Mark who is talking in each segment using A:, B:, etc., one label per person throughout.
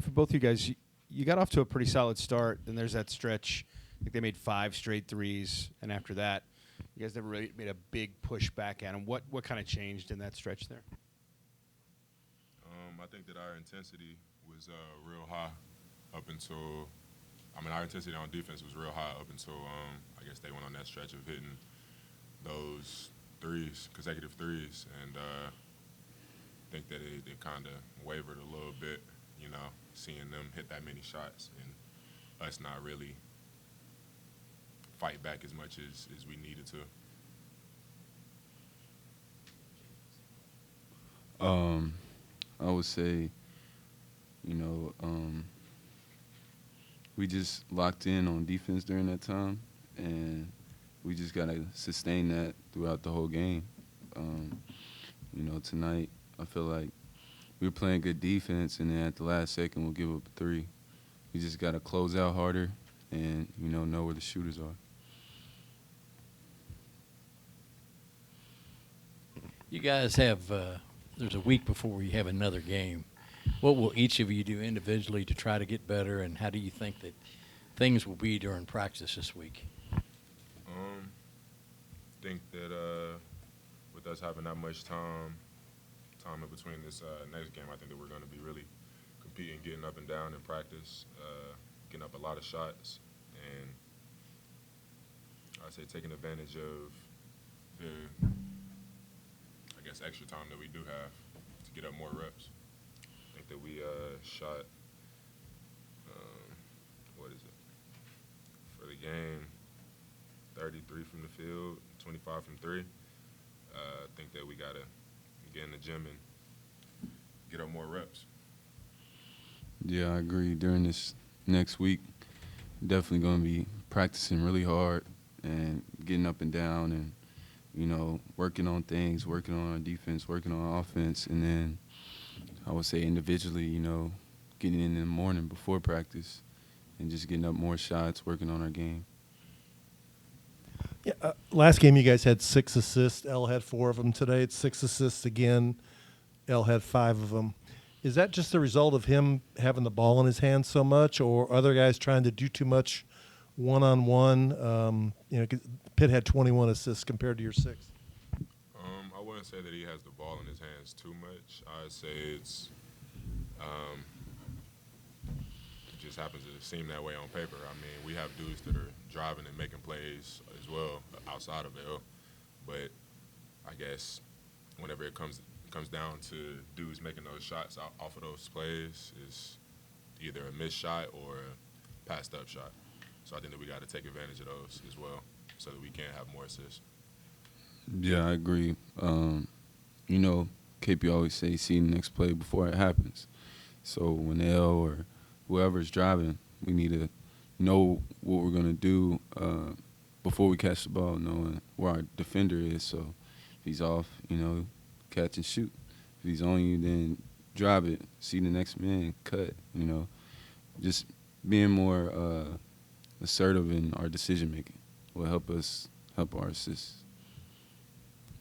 A: Okay, for both you guys, you got off to a pretty solid start. Then there's that stretch. I think they made 5 straight threes, and after that, you guys never really made a big push back at them. What kind of changed in that stretch there?
B: I think that our intensity was real high up until our intensity on defense was real high up until I guess they went on that stretch of hitting those consecutive threes, and I think that it kind of wavered a little bit, seeing them hit that many shots and us not really fight back as much as we needed to.
C: I would say, we just locked in on defense during that time, and we just got to sustain that throughout the whole game. Tonight I feel like we were playing good defense, and then at the last second we'll give up a 3. We just got to close out harder and, know where the shooters are.
D: You guys have there's a week before we have another game. What will each of you do individually to try to get better, and how do you think that things will be during practice this week?
B: I think that with us having that much time in between this next game, I think that we're going to be really competing, getting up and down in practice, getting up a lot of shots, and I'd say taking advantage of the, extra time that we do have to get up more reps. I think that we shot, for the game, 33 from the field, 25 from 3. I think that we got to get in the gym and get up more reps.
C: Yeah, I agree. During this next week, definitely going to be practicing really hard and getting up and down and, working on things, working on our defense, working on offense, and then I would say individually, getting in the morning before practice and just getting up more shots, working on our game.
E: Yeah, last game you guys had 6 assists. L had 4 of them. Today it's 6 assists again. L had 5 of them. Is that just the result of him having the ball in his hands so much, or other guys trying to do too much one-on-one? Pitt had 21 assists compared to your 6.
B: I wouldn't say that he has the ball in his hands too much. I'd say it just happens to seem that way on paper. We have dudes that are driving and making plays as well outside of L, but I guess whenever it comes down to dudes making those shots off of those plays, is either a missed shot or a passed up shot. So I think that we got to take advantage of those as well so that we can have more assists.
C: Yeah, I agree. KP always say see the next play before it happens. So when L or whoever's driving, we need to know what we're going to do before we catch the ball, knowing where our defender is. So if he's off, catch and shoot. If he's on you, then drive it, see the next man, cut, Just being more assertive in our decision-making will help us help our assists.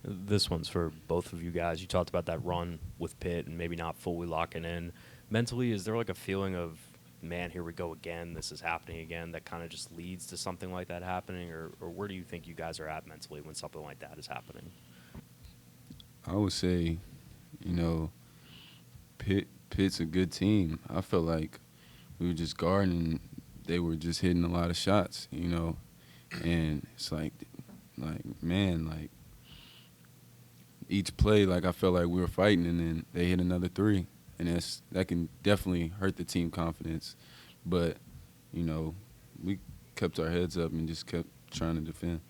F: This one's for both of you guys. You talked about that run with Pitt and maybe not fully locking in. Mentally, is there like a feeling of, man, here we go again, this is happening again, that kind of just leads to something like that happening? Or where do you think you guys are at mentally when something like that is happening?
C: I would say, Pitt's a good team. I felt like we were just guarding. They were just hitting a lot of shots, And it's like, man, each play, I felt like we were fighting, and then they hit another 3. And that can definitely hurt the team confidence. But, we kept our heads up and just kept trying to defend.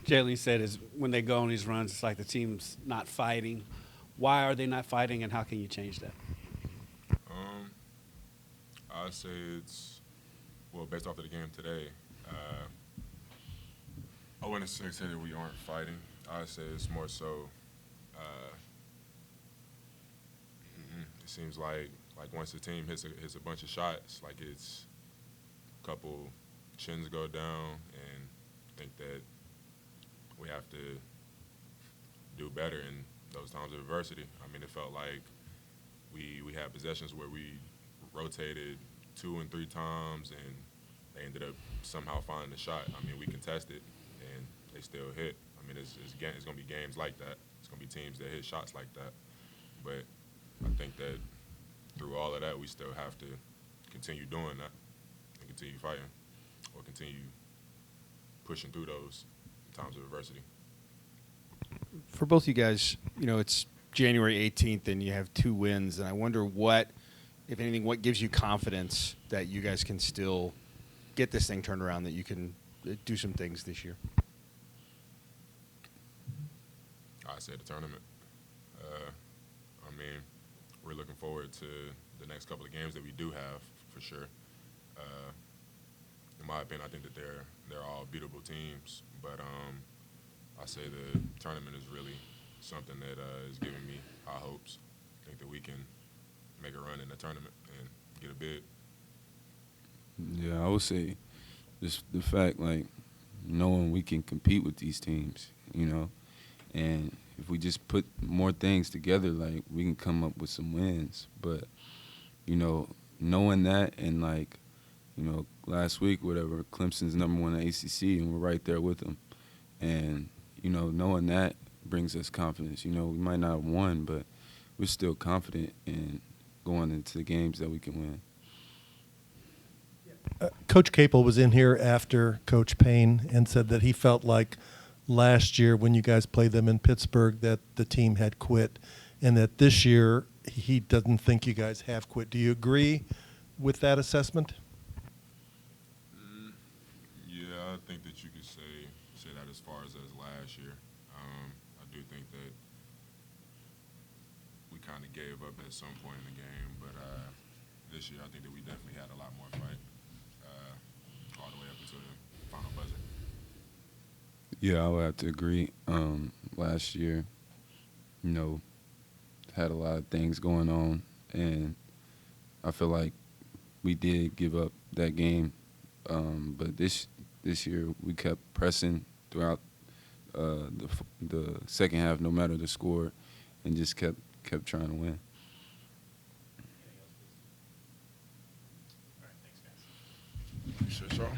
G: Jae'Lyn said is when they go on these runs, it's like the team's not fighting. Why are they not fighting, and how can you change that?
B: I'd say it's, based off of the game today, I wouldn't say that we aren't fighting. I'd say it's more so it seems like once the team hits a bunch of shots, it's a couple chins go down, and I think that we have to do better in those times of adversity. It felt like we had possessions where we rotated 2 and 3 times, and they ended up somehow finding the shot. I mean, we contested, and they still hit. I mean, it's going to be games like that. It's going to be teams that hit shots like that. But I think that through all of that, we still have to continue doing that and continue fighting or continue pushing through those times of adversity.
A: For both you guys, it's January 18th and you have 2 wins, and I wonder what, if anything, what gives you confidence that you guys can still get this thing turned around, that you can do some things this year?
B: I said the tournament. I mean, we're looking forward to the next couple of games that we do have, for sure. In my opinion, I think that they're all beatable teams, but I say the tournament is really something that is giving me high hopes. I think that we can make a run in the tournament and get a bid.
C: Yeah, I would say just the fact, like, knowing we can compete with these teams, and if we just put more things together, like, we can come up with some wins. But, knowing that, and, like, last week, whatever, Clemson's #1 in the ACC, and we're right there with them. And, knowing that brings us confidence. We might not have won, but we're still confident in going into the games that we can win.
E: Coach Capel was in here after Coach Payne and said that he felt like last year when you guys played them in Pittsburgh that the team had quit, and that this year he doesn't think you guys have quit. Do you agree with that assessment?
B: Yeah, I think that you could say that as far as last year. I do think that we kind of gave up at some point in the game, but this year I think that we definitely had a lot more fight all the way up until the final buzzer.
C: Yeah, I would have to agree. Last year, had a lot of things going on, and I feel like we did give up that game. But this year, we kept pressing throughout the second half, no matter the score, and just kept trying to win.
B: Sure.